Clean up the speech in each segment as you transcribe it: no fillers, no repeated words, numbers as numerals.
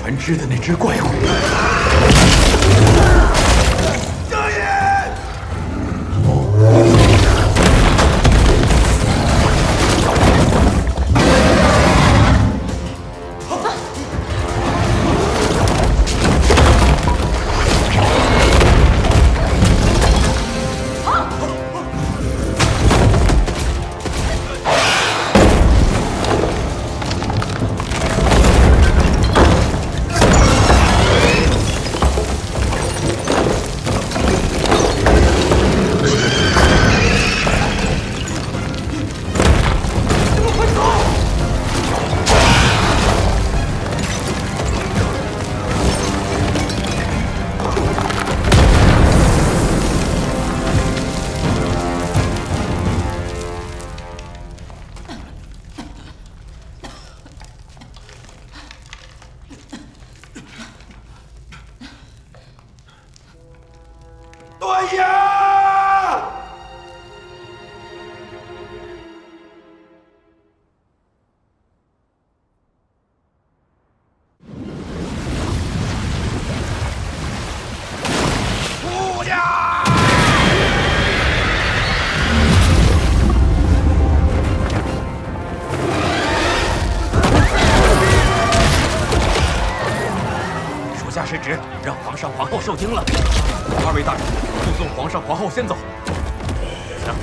船只的那只怪物。将爷！ 段爷！姑娘！属下失职，让皇上皇后受惊了。二位大人，护送皇上皇后先走。行。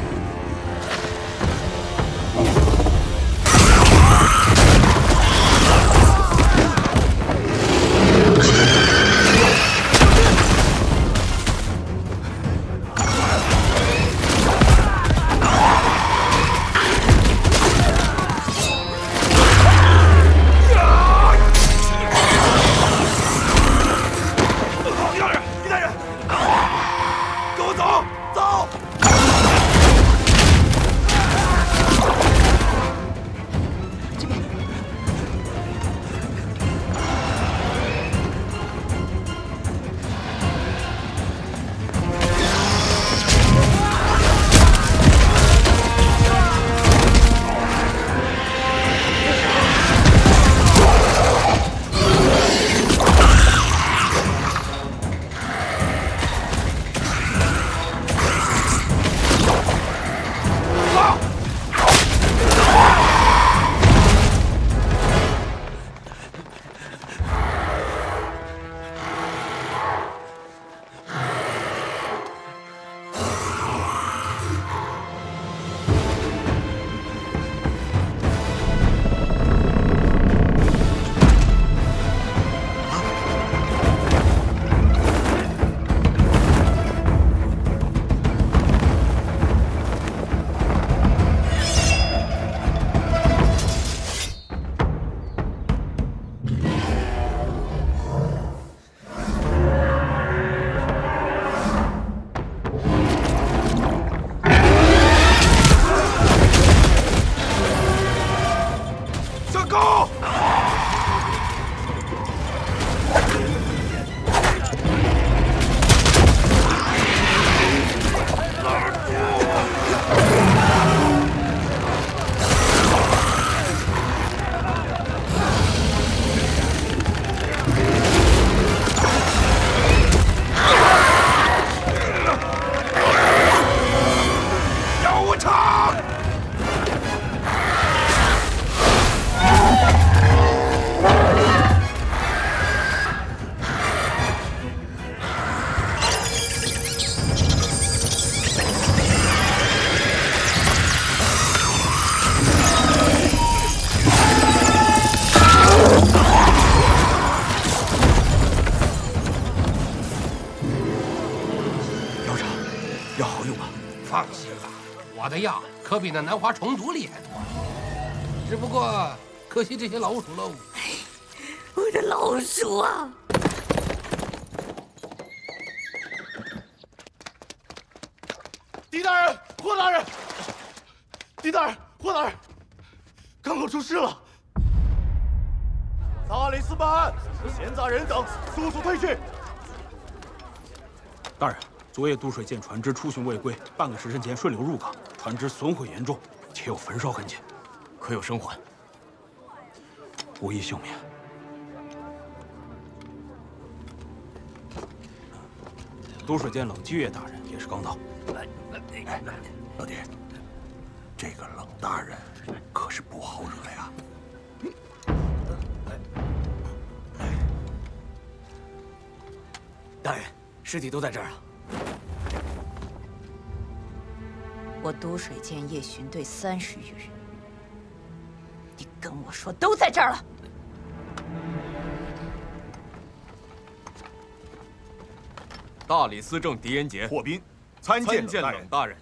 放心吧，我的药可比那南华虫毒厉害多了。只不过可惜这些老鼠喽。我的老鼠啊！狄大人，霍大人，狄大人，霍大人，港口出事了！大理寺办案，闲杂人等速速退去。大人，昨夜渡水舰船只出巡未归，半个时辰前顺流入港，船只损毁严重，且有焚烧痕迹，可有生还？无一幸免。都水监冷继岳大人也是刚到。哎，老弟，这个冷大人可是不好惹呀。大人，尸体都在这儿啊。我都水监夜巡队30余人，你跟我说都在这儿了。大理寺正狄仁杰霍斌，参见冷大人。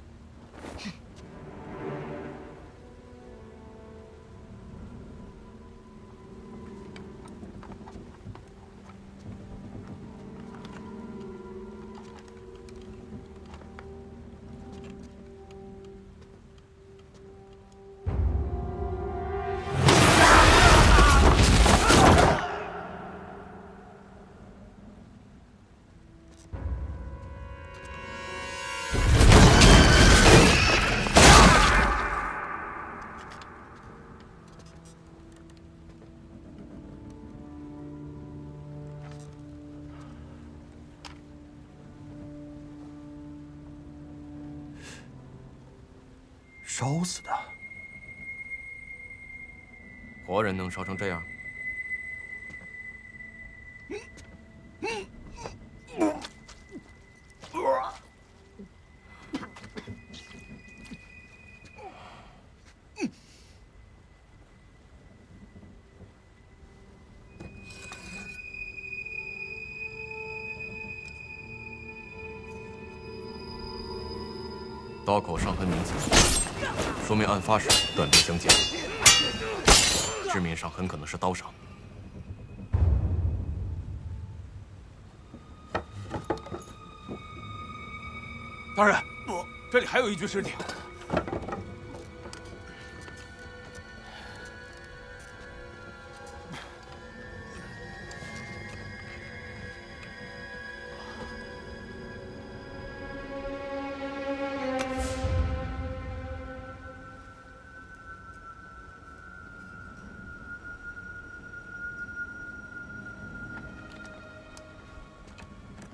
烧死的。活人能烧成这样？刀口伤痕明显，说明案发时短兵相接，致命伤很可能是刀伤。大人，这里还有一具尸体。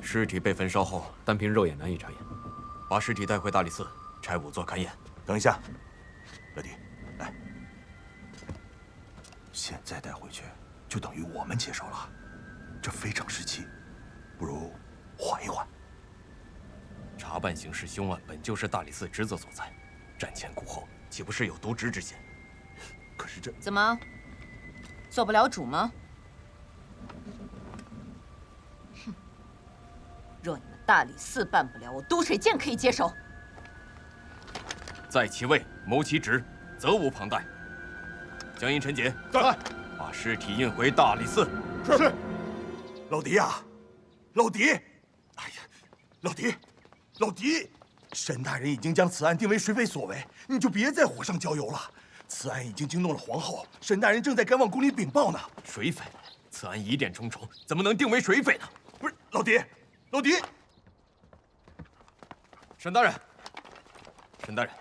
尸体被焚烧后，单凭肉眼难以查验。把尸体带回大理寺，差我做勘验。等一下，老弟，来，现在带回去就等于我们接手了，这非常时期，不如缓一缓。查办刑事凶案本就是大理寺职责所在，瞻前顾后，岂不是有渎职之嫌？可是这怎么，做不了主吗？哼，若你们大理寺办不了，我都水监可以接手。在其位谋其职，责无旁贷。江阴、陈杰，在。把尸体运回大理寺。是。老狄呀，老狄，哎呀，老狄，沈大人已经将此案定为水匪所为，你就别再火上浇油了。此案已经惊动了皇后，沈大人正在赶往宫里禀报呢。水匪，此案疑点重重，怎么能定为水匪呢？不是，老狄，沈大人，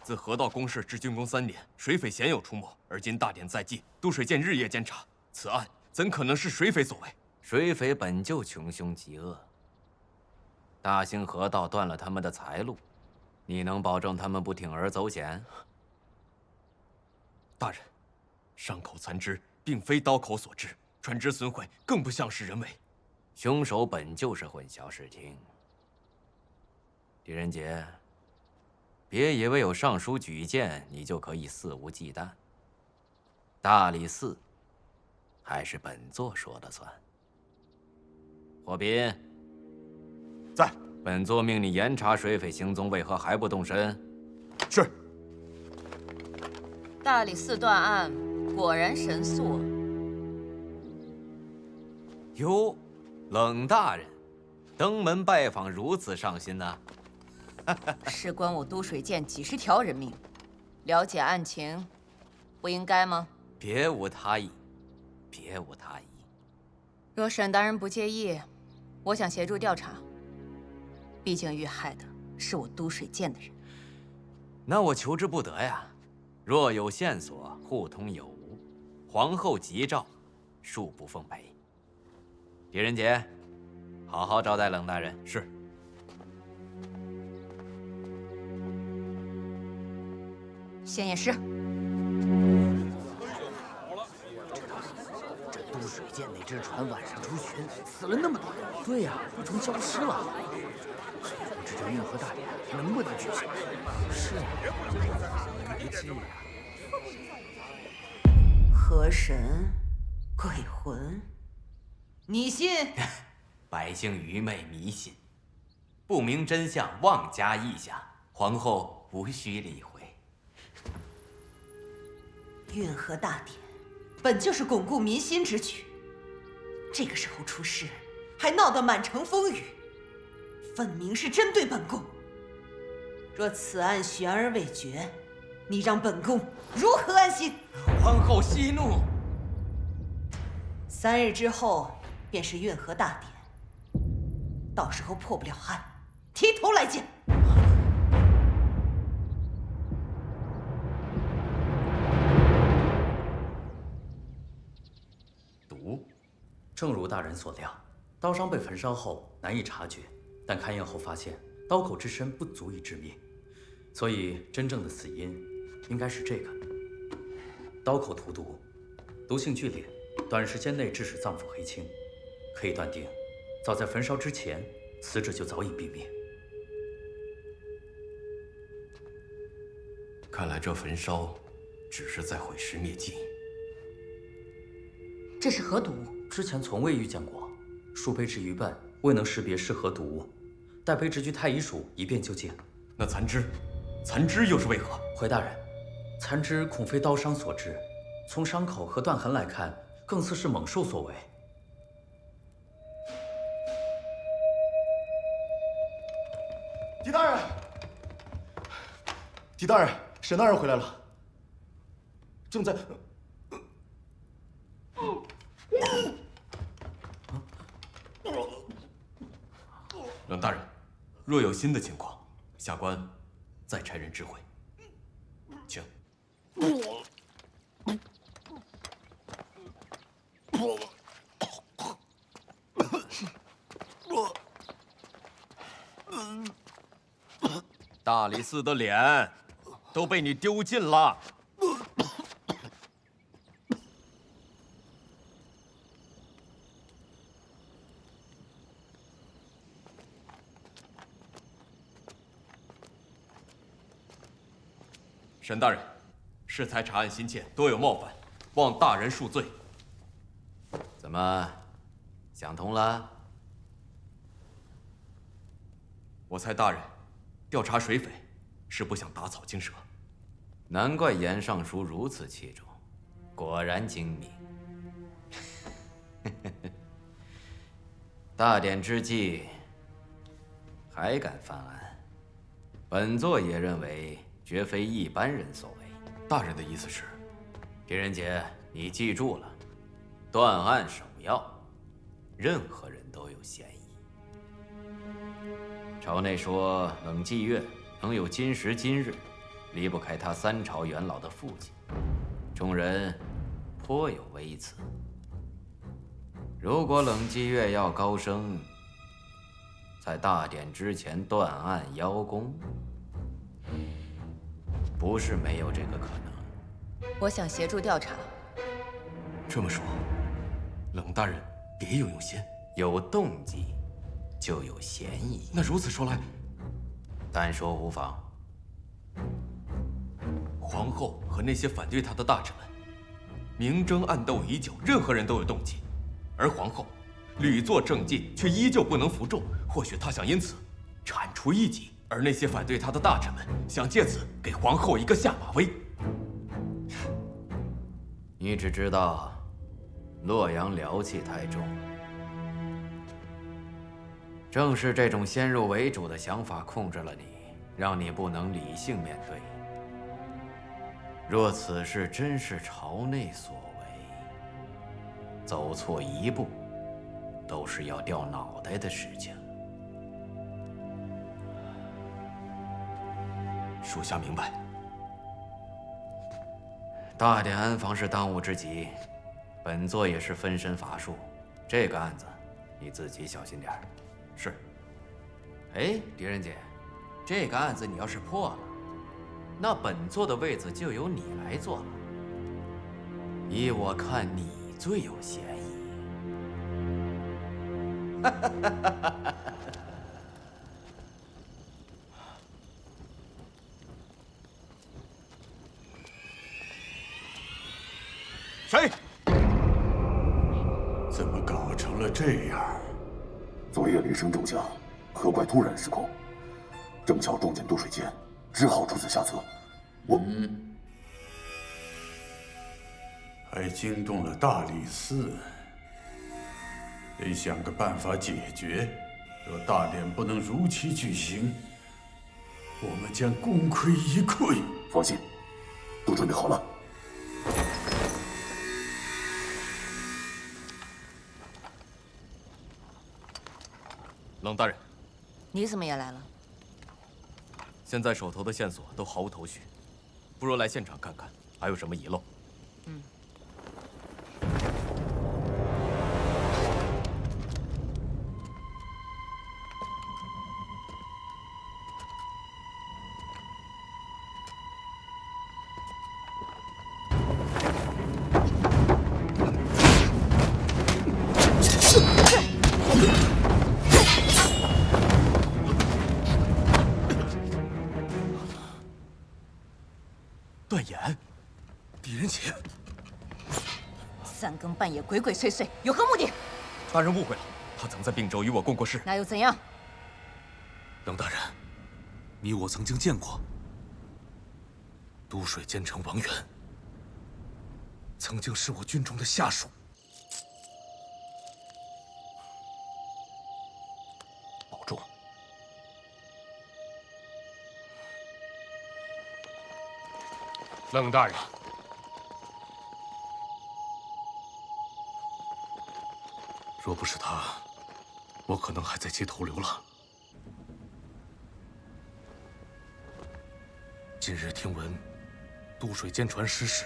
自河道公事至竣工3年，水匪鲜有出没，而今大典在即，都水监日夜监察，此案怎可能是水匪所为？水匪本就穷凶极恶，大兴河道断了他们的财路，你能保证他们不铤而走险？大人，伤口残肢并非刀口所致，船只损毁更不像是人为。凶手本就是混淆视听。狄仁杰，别以为有上书举荐，你就可以肆无忌惮。大理寺还是本座说了算。霍斌，在。本座命你严查水匪行踪，为何还不动身？是。大理寺断案果然神速。哟，冷大人，登门拜访如此上心呐！事关我都水监几10条人命，了解案情，不应该吗？别无他意。若沈大人不介意，我想协助调查。毕竟遇害的是我都水监的人。那我求之不得呀。若有线索，互通有无。皇后急召，恕不奉陪。狄仁杰，好好招待冷大人。是。先验尸。这都水舰那只船晚上出巡，死了那么多人。对呀，那船消失了。不知这运河大典能不能举行？是啊，不济呀。河神，鬼魂，你信？百姓愚昧迷信，不明真相，妄加臆想。皇后无需理会。运河大典本就是巩固民心之举，这个时候出事，还闹得满城风雨，分明是针对本宫。若此案悬而未决，你让本宫如何安心？皇后息怒。3日之后便是运河大典，到时候破不了案，提头来见。毒，正如大人所料，刀伤被焚烧后难以察觉，但勘验后发现刀口之深不足以致灭，所以真正的死因应该是这个。刀口涂毒，毒性剧烈，短时间内致使脏腑黑青，可以断定，早在焚烧之前，死者就早已毙灭。看来这焚烧只是在毁尸灭迹。这是何毒？之前从未遇见过，数杯至一半未能识别是何毒物，待卑职居太医署一辨究竟。那残肢，残肢又是为何？回大人，残肢恐非刀伤所致，从伤口和断痕来看，更似是猛兽所为。狄大人，狄大人，沈大人回来了，正在。冷大人，若有新的情况，下官再差人知会。请。大理寺的脸都被你丢尽了。沈大人，适才查案心切，多有冒犯，望大人恕罪。怎么，想通了？我猜大人调查水匪是不想打草惊蛇。难怪严尚书如此器重，果然精明。大典之际还敢犯案，本座也认为绝非一般人所为。大人的意思是？狄仁杰，你记住了，断案首要，任何人都有嫌疑。朝内说冷霁月能有今时今日，离不开他3朝元老的父亲，众人颇有微词。如果冷霁月要高升，在大典之前断案邀功，不是没有这个可能。我想协助调查。这么说，冷大人别有用心。有动机，就有嫌疑。那如此说来，但说无妨。皇后和那些反对她的大臣们，明争暗斗已久，任何人都有动机。而皇后屡作政绩，却依旧不能服众。或许她想因此铲除异己，而那些反对她的大臣们想借此给皇后一个下马威。你只知道洛阳燎气太重，正是这种先入为主的想法控制了你，让你不能理性面对。若此事真是朝内所为，走错一步，都是要掉脑袋的事情。属下明白。大典安防是当务之急，本座也是分身乏术，这个案子你自己小心点儿。是。哎，狄仁杰，这个案子你要是破了，那本座的位子就由你来做了。依我看，你最有嫌疑。谁？怎么搞成了这样？昨夜雷声骤降，何怪突然失控？正巧撞见渡水剑，只好出此下策。还惊动了大理寺，得想个办法解决。若大典不能如期举行，我们将功亏一篑。放心，都准备好了。冷大人，你怎么也来了？现在手头的线索都毫无头绪，不如来现场看看，还有什么遗漏。嗯。断眼，狄仁杰，三更半夜鬼鬼祟祟，有何目的？大人误会了，他曾在并州与我共过事。那又怎样？冷大人，你我曾经见过。都水监丞王源，曾经是我军中的下属。保重。冷大人，若不是他，我可能还在街头流浪。今日听闻都水监船失事，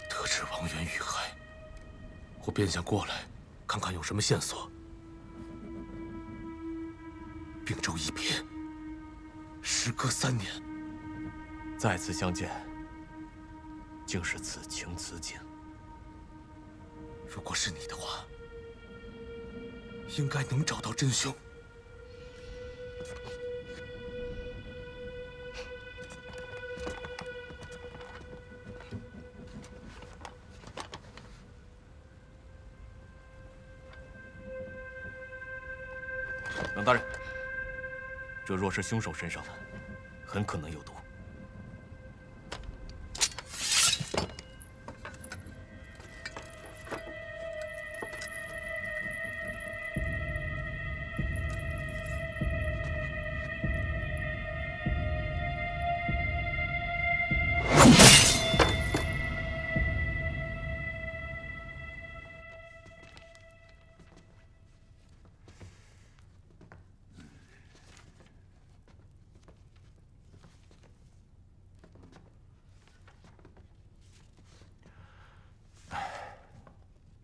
得知王源遇害，我便想过来看看有什么线索。并州一别，时隔3年。再次相见，竟是此情此景。如果是你的话，应该能找到真凶。冷大人，这若是凶手身上的，很可能有毒。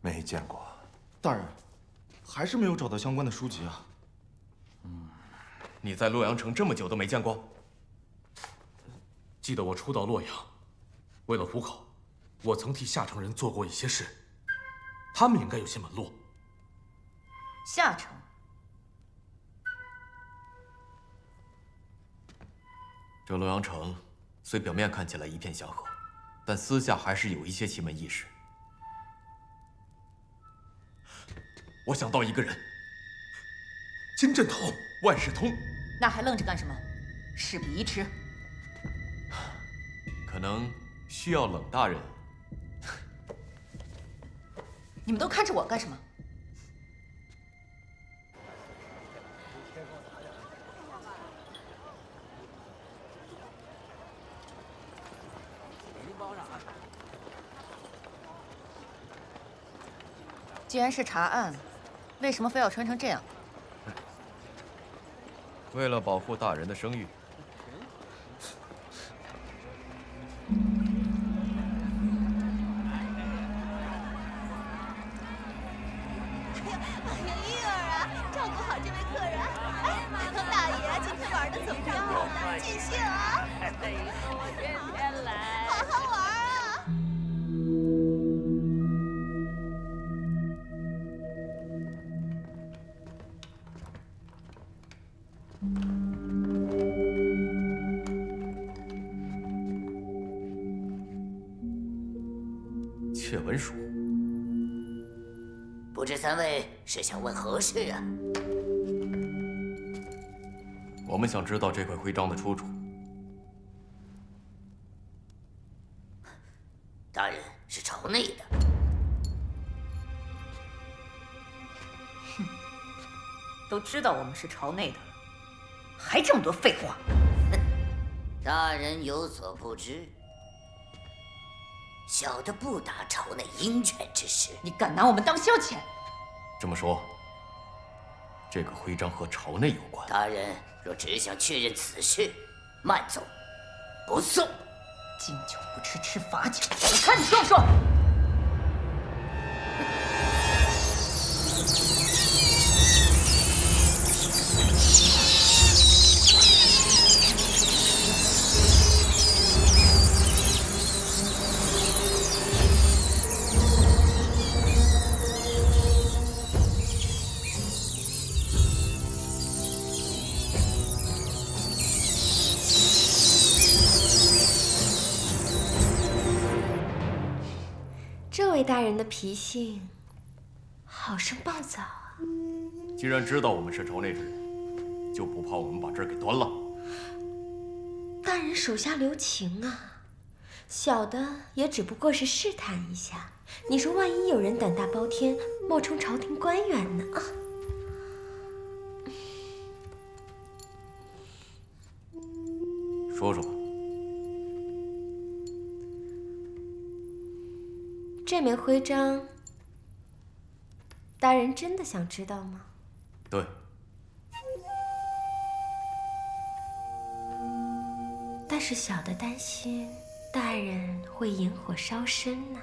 没见过，大人，还是没有找到相关的书籍啊。你在洛阳城这么久都没见过？记得我初到洛阳，为了糊口，我曾替下城人做过一些事，他们应该有些门路。下城。这洛阳城虽表面看起来一片祥和，但私下还是有一些奇门异事。我想到一个人，金镇统、万事通。那还愣着干什么？事不宜迟。可能需要冷大人。你们都看着我干什么？既然是查案，为什么非要穿成这样？为了保护大人的声誉。照顾好这位客人。哎，大爷，今天玩的怎么样？尽兴啊！我天天来，好好玩啊！窃闻署，不知三位是想问何事啊？我们想知道这块徽章的出处。大人是朝内的。哼，都知道我们是朝内的了，还这么多废话。大人有所不知，小的不打朝内鹰犬之势。你敢拿我们当消遣？这么说，这个徽章和朝内有关。大人若只想确认此事，慢走，不送。敬酒不吃吃罚酒，我看你说不说？这位大人的脾性好生暴躁啊！既然知道我们是朝内之人，就不怕我们把这儿给端了？大人手下留情啊，小的也只不过是试探一下。你说万一有人胆大包天，冒充朝廷官员呢？啊！说说吧。这枚徽章，大人真的想知道吗？对。但是小的担心大人会引火烧身呢。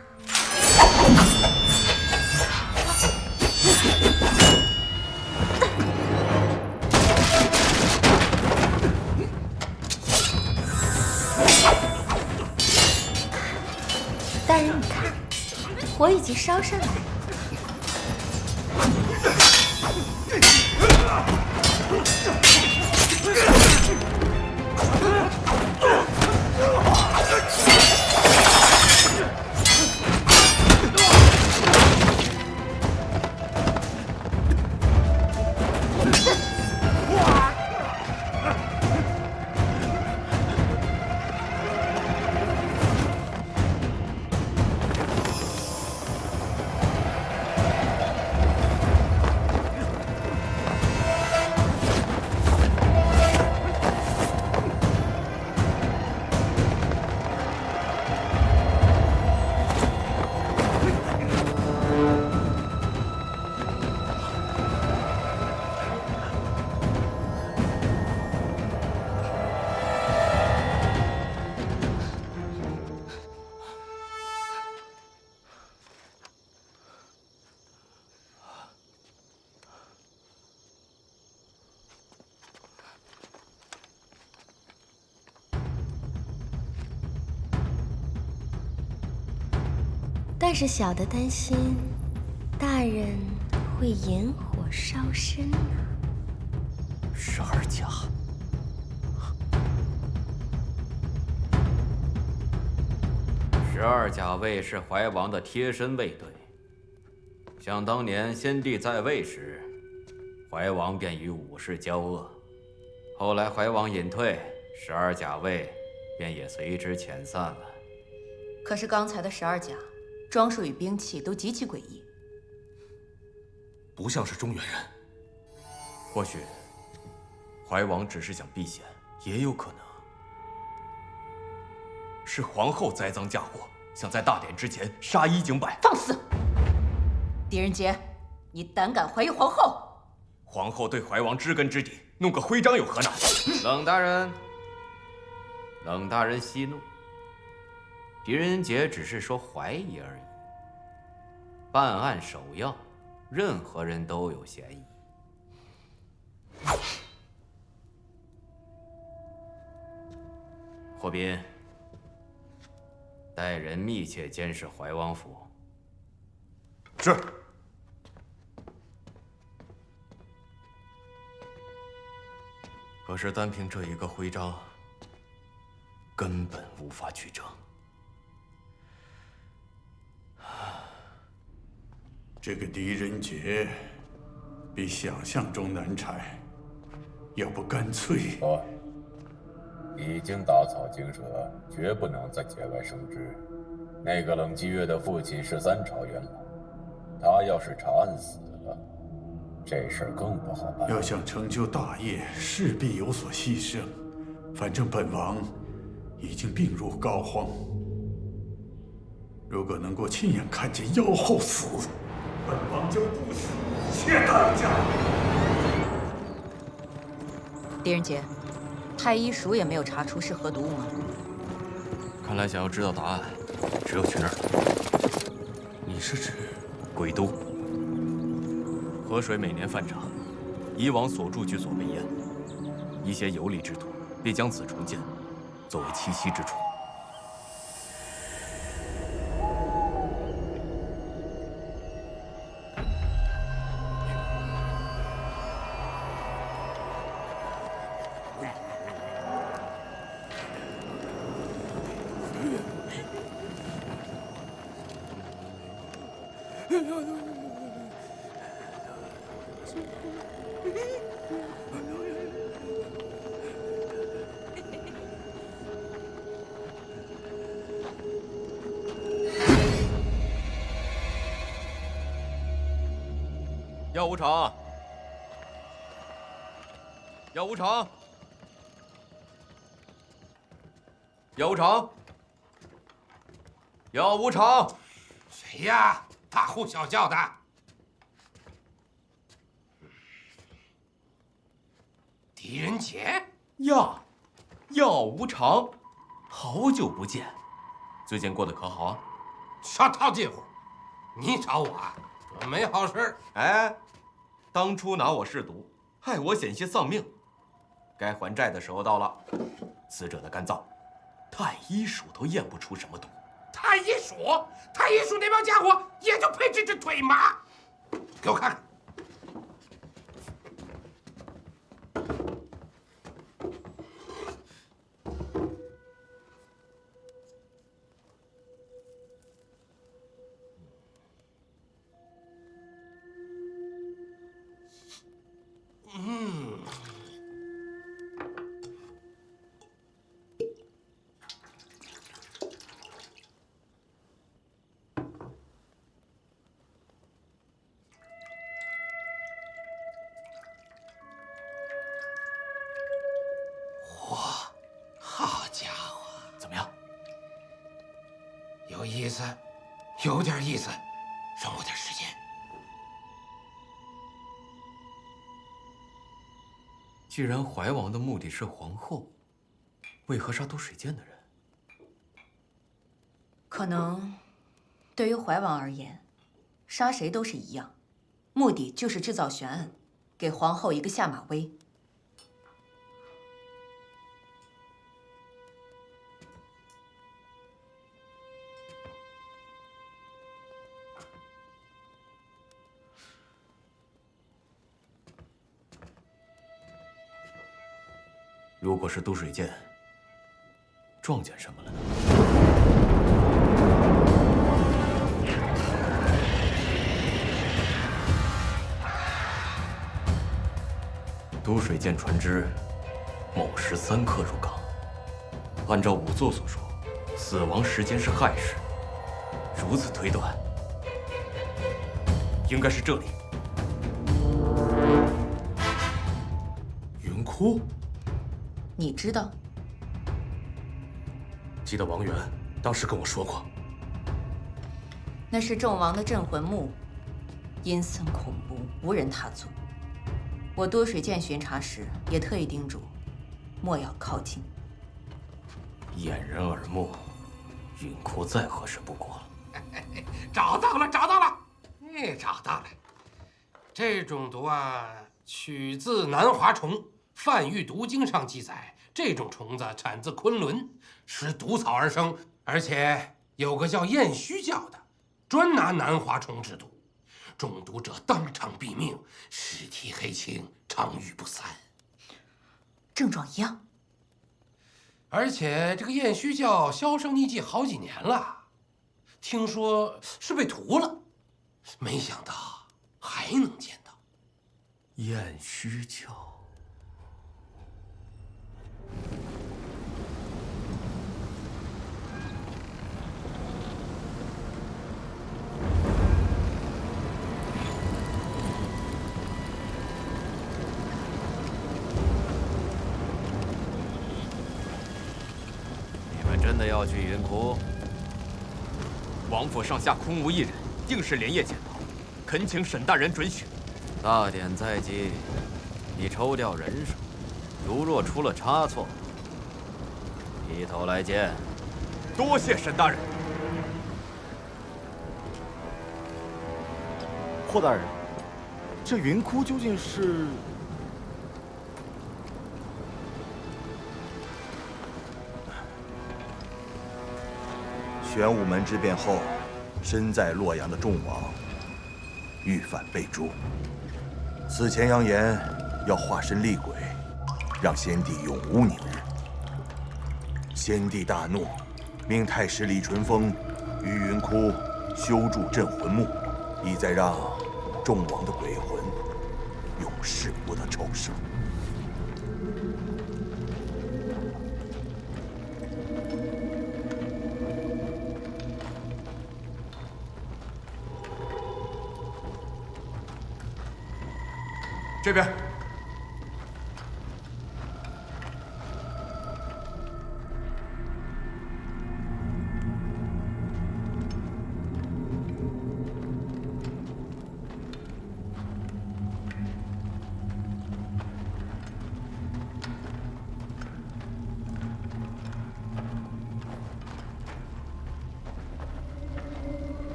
大人，你看，火已经烧上来了。但是小的担心，大人会引火烧身呢。12甲，12甲卫是怀王的贴身卫队。想当年先帝在位时，怀王便与武士交恶，后来怀王隐退，12甲卫便也随之遣散了。可是刚才的12甲。装束与兵器都极其诡异，不像是中原人。或许怀王只是想避嫌，也有可能是皇后栽赃嫁祸，想在大典之前杀一儆百。放肆！狄仁杰，你胆敢怀疑皇后？皇后对怀王知根知底，弄个徽章有何难？冷大人，冷大人息怒。狄仁杰只是说怀疑而已。办案首要，任何人都有嫌疑。霍斌，带人密切监视怀王府。是。可是单凭这一个徽章，根本无法取证。这个狄仁杰比想象中难缠，要不干脆……已经打草惊蛇，绝不能再节外生枝。那个冷继月的父亲是3朝元老，他要是查案死了，这事儿更不好办。要想成就大业，势必有所牺牲。反正本王已经病入膏肓，如果能够亲眼看见妖后死，本王就不惜一切代价。狄仁杰，太医署也没有查出是何毒物吗？看来想要知道答案，只有去那儿。你是指鬼都？河水每年泛涨，以往所筑居所被淹，一些游离之徒必将此重建，作为栖息之处。药无常，药无常，药无常，药无常，谁呀？大呼小叫的！狄仁杰，药无常，好久不见，最近过得可好啊？少套近乎！你找我啊？准没好事。哎，当初拿我试毒，害我险些丧命，该还债的时候到了。死者的肝脏，太医署都验不出什么毒。太医署那帮家伙也就配治这腿麻。给我看看。好家伙，怎么样？有意思，有点意思，让我点时间。既然怀王的目的是皇后，为何杀都水剑的人？可能，对于怀王而言，杀谁都是一样，目的就是制造悬案，给皇后一个下马威。如果是都水剑，撞见什么了呢？都水剑船只某时3刻入港，按照仵作所说，死亡时间是亥时，如此推断，应该是这里。云窟。你知道？记得王源当时跟我说过，那是纣王的镇魂墓，阴森恐怖，无人踏足。我多水剑巡查时也特意叮嘱，莫要靠近。掩人耳目，云窟再合适不过了。找到了，找到了，找到了。这种毒啊，取自南华虫。《范玉毒经》上记载，这种虫子产自昆仑，食毒草而生，而且有个叫燕须教的，专拿南华虫制毒，中毒者当场毙命，尸体黑青，长浴不散。症状一样。而且这个燕须教销声匿迹好几年了，听说是被屠了，没想到还能见到。燕须教。你们真的要去云窟？王府上下空无一人，定是连夜潜逃，恳请沈大人准许。大典在即，已抽调人手，如若出了差错，低头来见。多谢沈大人。霍大人，这云窟究竟是？玄武门之变后，身在洛阳的众王遇反被诛，死前扬言要化身厉鬼，让先帝永无宁日。先帝大怒，命太师李淳风于云窟修筑镇魂墓，意在让众王的鬼魂永世不得抽生。这边。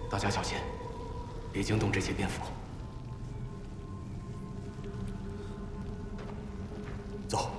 大家小心，别惊动这些蝙蝠。走。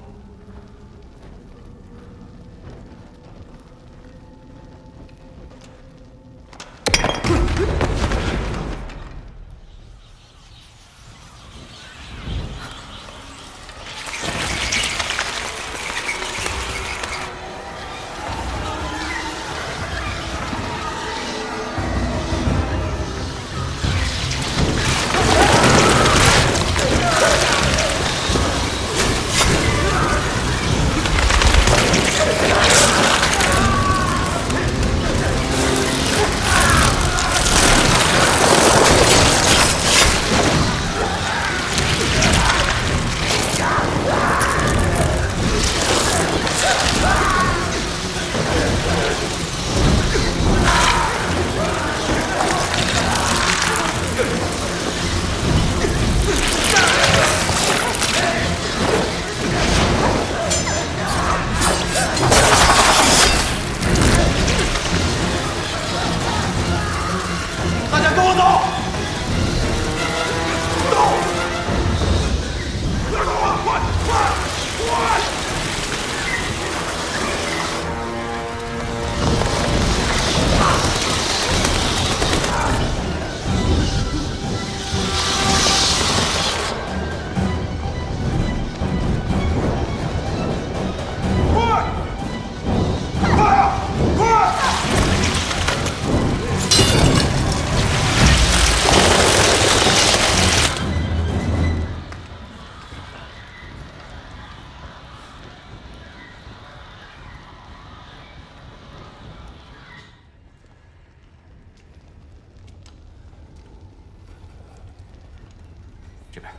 这边。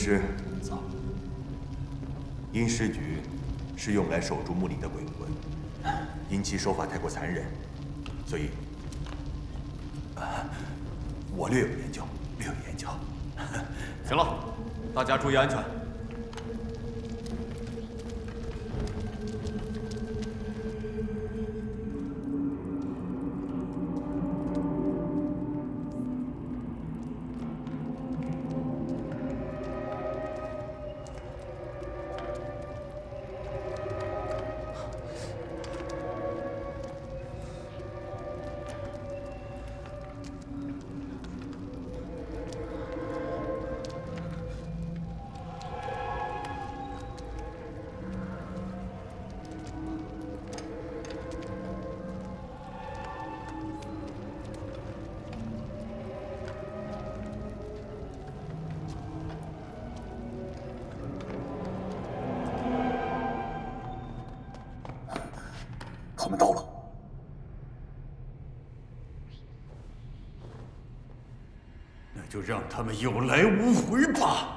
师，阴尸局是用来守住墓里的鬼魂，因其手法太过残忍，所以，我略有研究，略有研究。行了，大家注意安全。他们到了，那就让他们有来无回吧。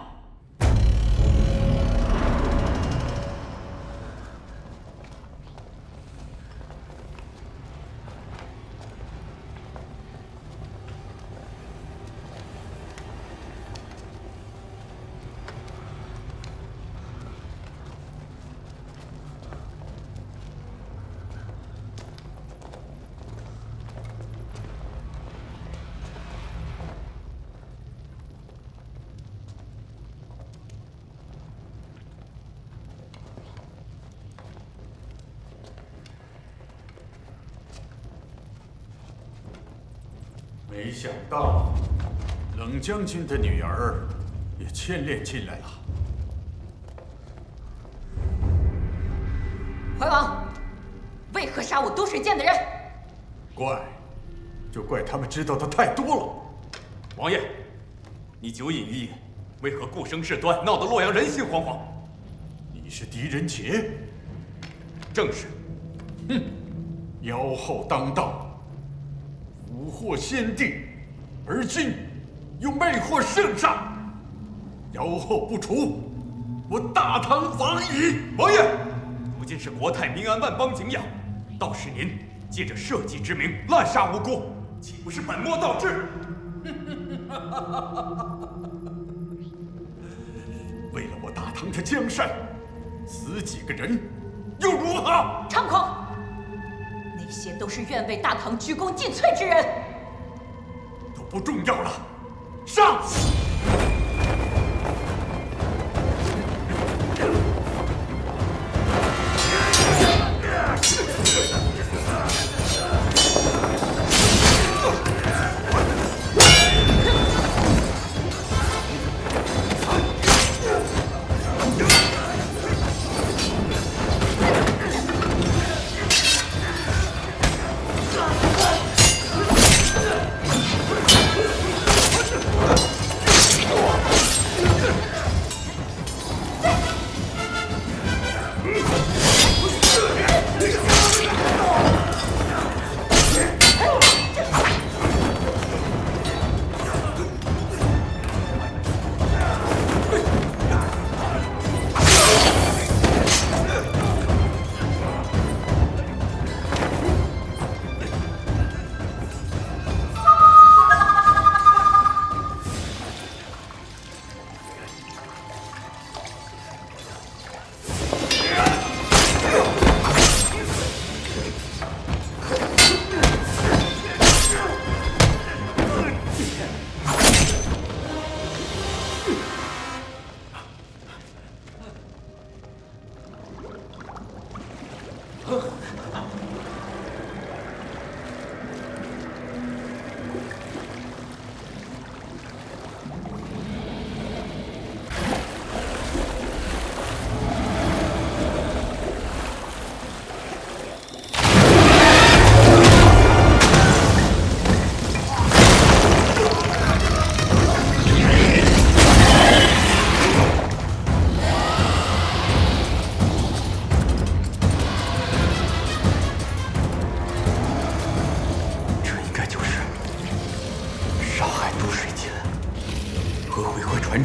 没想到，冷将军的女儿也牵连进来了。怀王，为何杀我多水剑的人？怪，就怪他们知道的太多了。王爷，你酒饮于野，为何顾生事端，闹得洛阳人心惶惶？你是狄仁杰？正是。哼，妖后当道。蛊惑先帝，而今又魅惑圣上，妖后不除，我大唐亡矣！王爷，如今是国泰民安、万邦景仰，倒是您借着社稷之名滥杀无辜，岂不是本末倒置？为了我大唐的江山，死几个人又如何？猖狂！那些都是愿为大唐鞠躬尽瘁之人，都不重要了，上！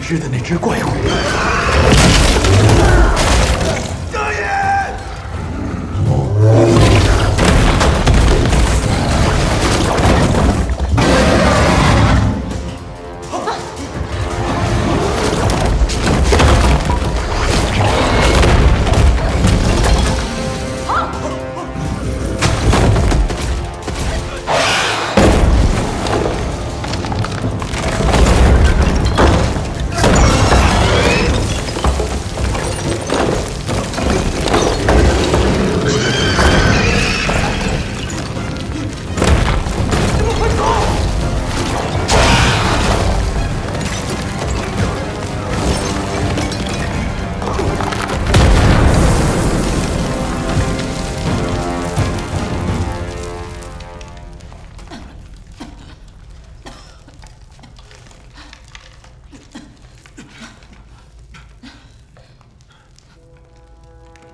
知的那只怪物。张爷！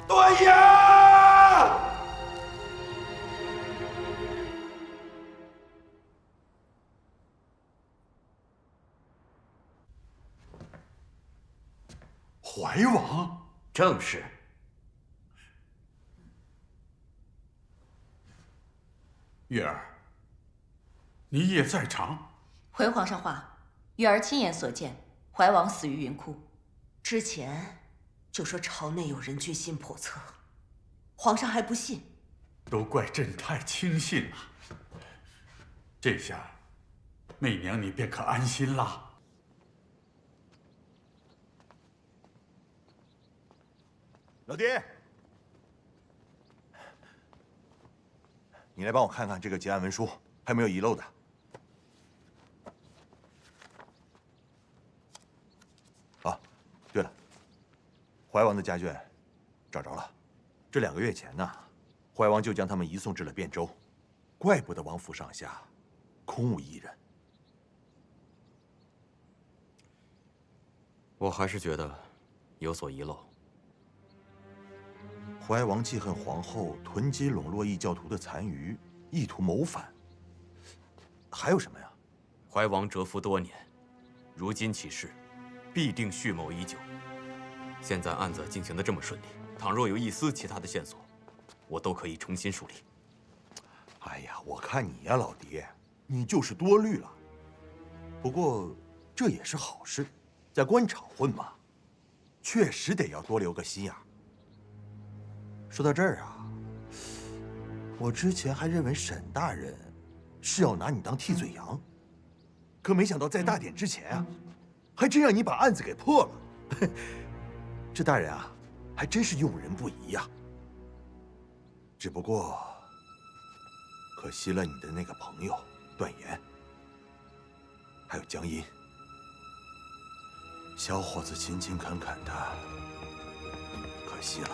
段爷！怀王，正是。月儿，你也在场。回皇上话，月儿亲眼所见，怀王死于云窟。之前就说朝内有人居心叵测，皇上还不信。都怪朕太轻信了。这下，媚娘你便可安心啦。 老爹，你来帮我看看这个结案文书，还有没有遗漏的？啊，对了，怀王的家眷找着了。这2个月前呢，怀王就将他们移送至了汴州，怪不得王府上下空无一人。我还是觉得有所遗漏。 怀王记恨皇后囤积笼络异教徒的残余，意图谋反。还有什么呀？怀王蛰伏多年，如今起事，必定蓄谋已久。现在案子进行得这么顺利，倘若有一丝其他的线索，我都可以重新梳理。哎呀，我看你呀，老爹，你就是多虑了。不过这也是好事，在官场混嘛，确实得要多留个心眼。 说到这儿啊，我之前还认为沈大人是要拿你当替罪羊，可没想到在大典之前啊，还真让你把案子给破了。这大人啊，还真是用人不疑呀。只不过，可惜了你的那个朋友段延，还有江阴。小伙子勤勤恳恳的，可惜了。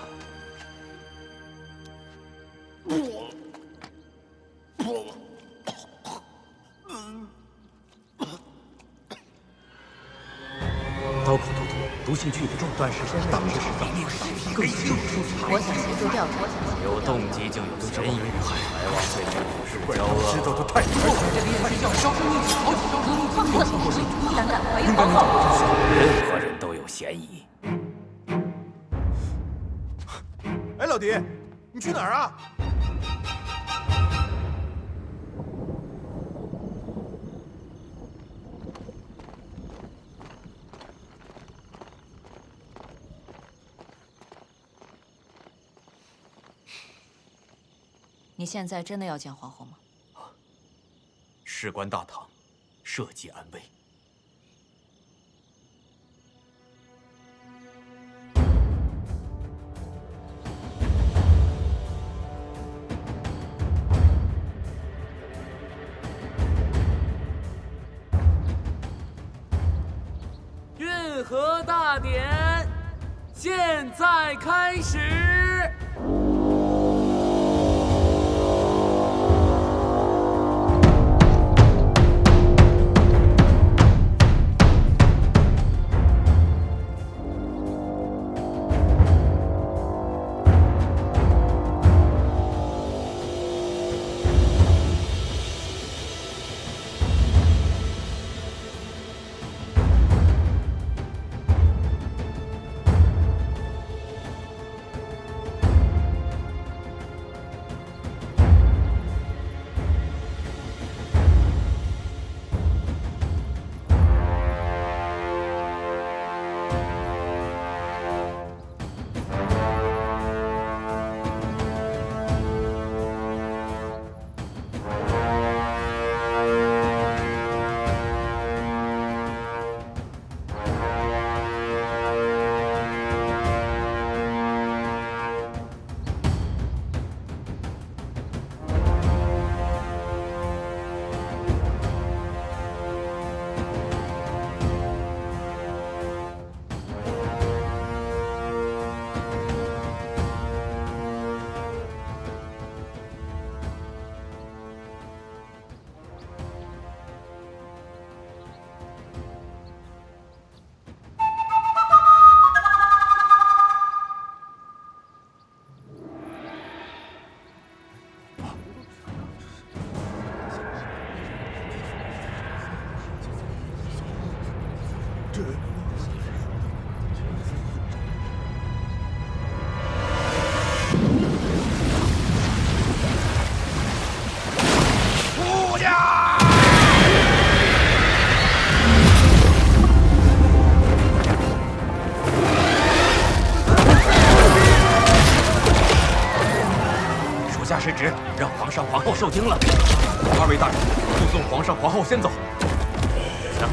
刀口突突，毒性剧烈，段氏当时是让命丧，更是证书残。我想协助调查。有动机就有嫌疑。怀王对这种事交恶，知道的太多了。这个燕虚教销声匿迹好几招，放过曹国师，胆敢怀疑皇后，任何人都有嫌疑。哎，老狄，你去哪儿啊？ 你现在真的要见皇后吗？事关大唐，社稷安危。运河大典现在开始。下失职，让皇上皇后受惊了。二位大人，护送皇上皇后先走。行。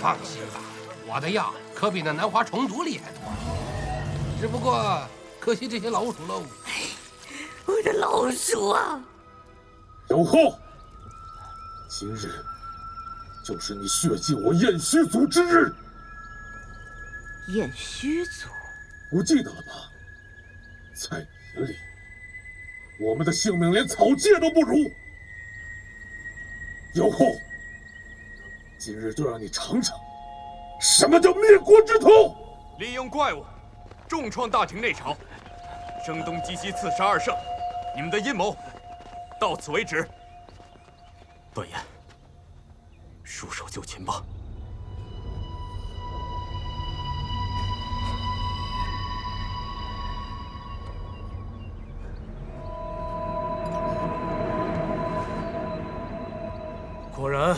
放心吧，我的药可比那南华重毒厉害多了。只不过可惜这些老鼠喽。我的老鼠啊！姚后，今日就是你血祭我燕虚族之日。燕虚族，不记得了吧？在你眼里，我们的性命连草芥都不如。姚后，今日就让你尝尝什么叫灭国之痛！利用怪物重创大庭内朝，声东击西，刺杀二圣，你们的阴谋到此为止。段延，束手就擒吧。果然，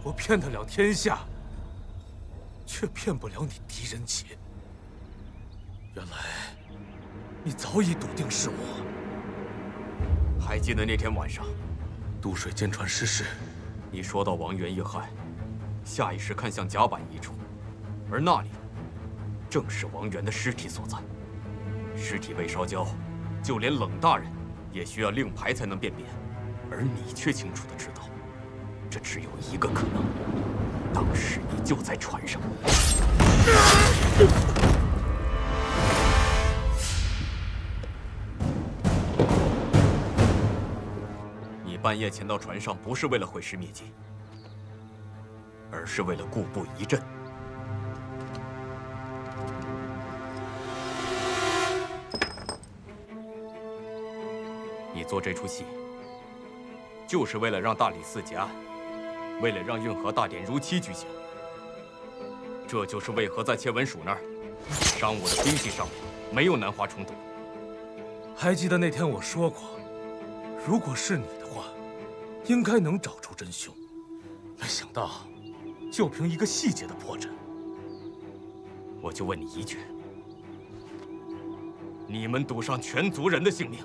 我骗得了天下，却骗不了你狄仁杰。原来，你早已笃定是我。还记得那天晚上，渡水舰船失事，你说到王源遇害，下意识看向甲板一处，而那里正是王源的尸体所在。尸体被烧焦，就连冷大人也需要令牌才能辨别，而你却清楚地知道，这只有一个可能：当时你就在船上。你半夜潜到船上，不是为了毁尸灭迹，而是为了固步一阵。你做这出戏，就是为了让大理寺结案，为了让运河大典如期举行。这就是为何在切文署那儿，商务的兵器上面没有南华重毒。还记得那天我说过，如果是你的话，应该能找出真凶。没想到，就凭一个细节的破绽。我就问你一句：你们赌上全族人的性命，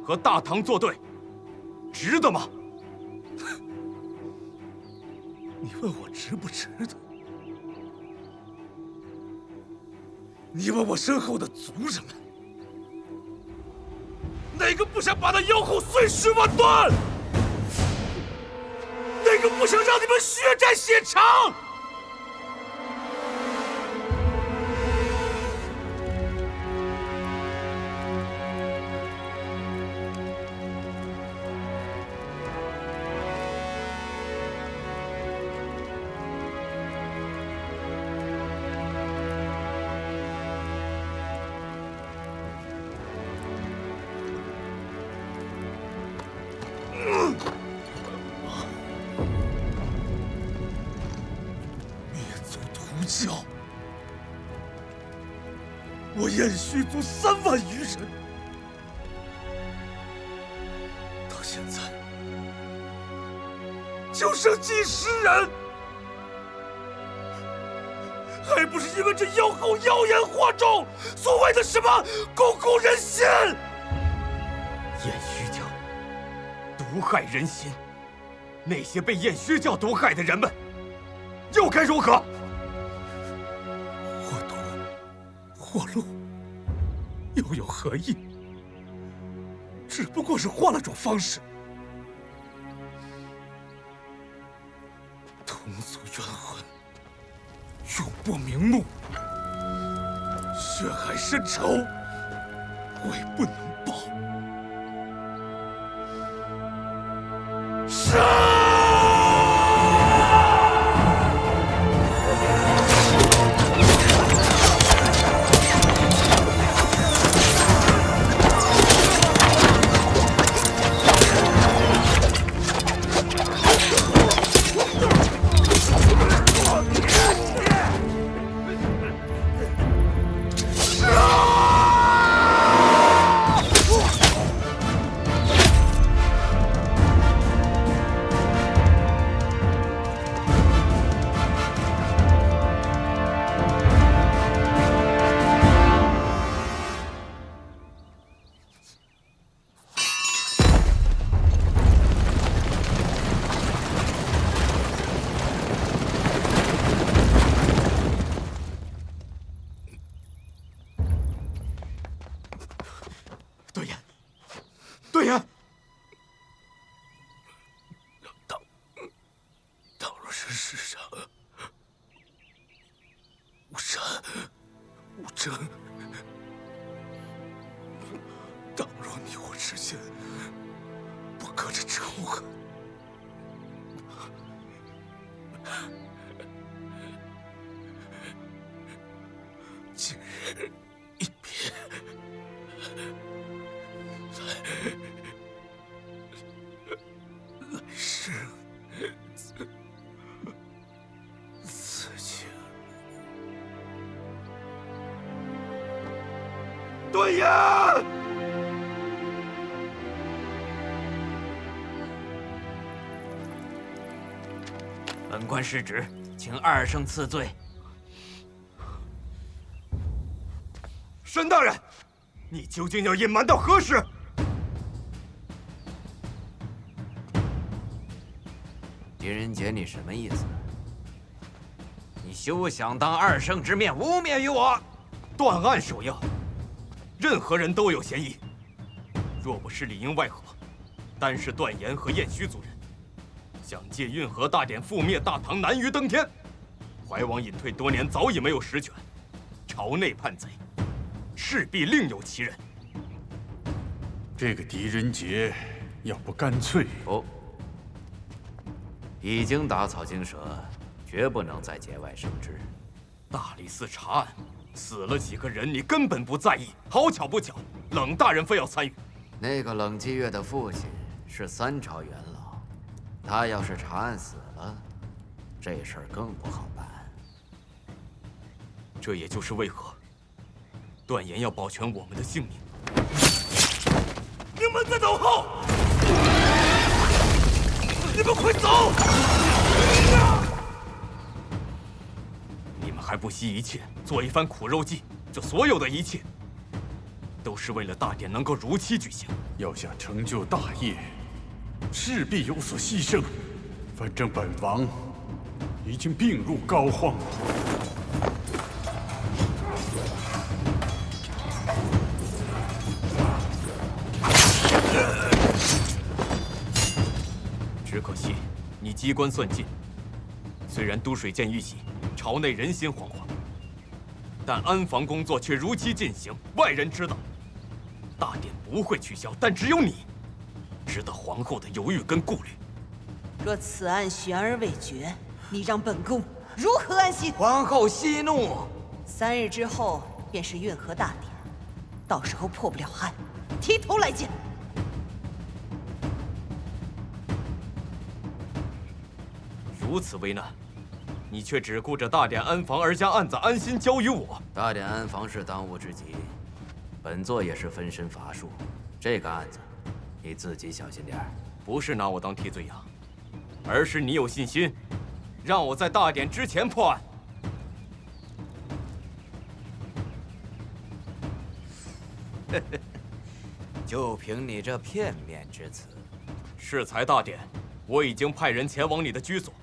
和大唐作对，值得吗？你问我值不值得？你问我身后的族人们，哪个不想把那妖后碎尸万段？哪个不想让你们血债血偿？教，我燕虚族3万余人，到现在就剩几十人，还不是因为这妖后妖言惑众，所谓的什么巩固人心？燕虚教毒害人心，那些被燕虚教毒害的人们，又该如何？祸路又有何意？只不过是换了种方式，同族冤魂，永不瞑目，血海深仇，悔不能报。杀！对呀，倘若是世上无善无争，倘若你我之间不隔着仇恨，今日一别，来世此情。对呀！本官失职，请二圣赐罪。沈大人，你究竟要隐瞒到何时？狄仁杰，你什么意思？你休想当二圣之面污蔑于我！断案首要，任何人都有嫌疑。若不是里应外合，单是段延和燕虚族人，想借运河大典覆灭大唐难于登天。怀王隐退多年，早已没有实权，朝内叛贼，势必另有其人。这个狄仁杰，要不干脆不，已经打草惊蛇，绝不能再节外生枝。大理寺查案，死了几个人，你根本不在意。好巧不巧，冷大人非要参与。那个冷继月的父亲是3朝元老，他要是查案死了，这事儿更不好办。这也就是为何段延要保全我们的性命。你们在等候！快走！你们还不惜一切做一番苦肉计，这所有的一切，都是为了大典能够如期举行。要想成就大业，势必有所牺牲。反正本王已经病入膏肓了。只可惜你机关算尽，虽然都水剑遇袭，朝内人心惶惶，但安防工作却如期进行，外人知道。大典不会取消，但只有你知道皇后的犹豫跟顾虑。若此案悬而未决，你让本宫如何安心？皇后息怒。3日之后便是运河大典，到时候破不了案，提头来见。如此危难，你却只顾着大典安防，而将案子安心交于我。大典安防是当务之急，本座也是分身乏术。这个案子，你自己小心点儿。不是拿我当替罪羊，而是你有信心，让我在大典之前破案。就凭你这片面之词，适才大典，我已经派人前往你的居所，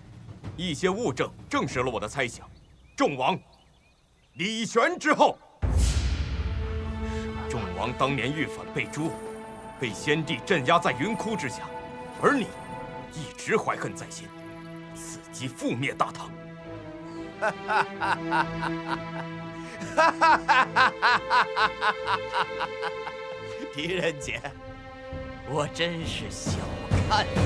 一些物证证实了我的猜想。众王，李玄之后。众王当年遇反被诛，被先帝镇压在云窟之下，而你一直怀恨在心，伺机覆灭大唐。狄仁杰，我真是小看你。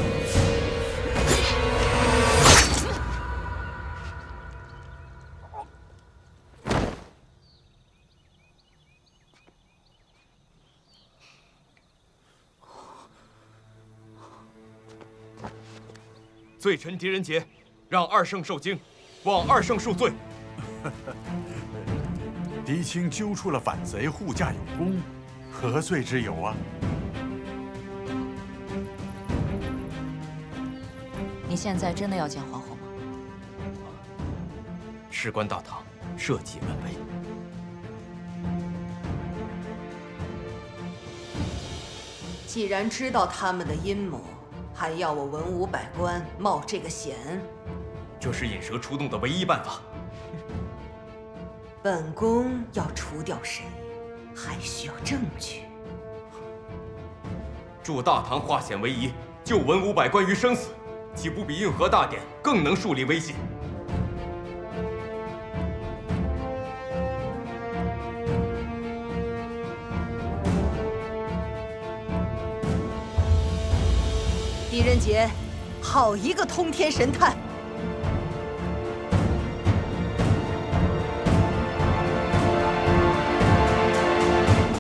罪臣狄仁杰，让二圣受惊，望二圣恕罪。狄青揪出了反贼，护驾有功，何罪之有啊？你现在真的要见皇后吗？事关大唐，社稷安危。既然知道他们的阴谋，还要我文武百官冒这个险？这是引蛇出洞的唯一办法。本宫要除掉谁，还需要证据。助大唐化险为夷，救文武百官于生死，岂不比运河大典更能树立威信？狄仁杰，好一个通天神探！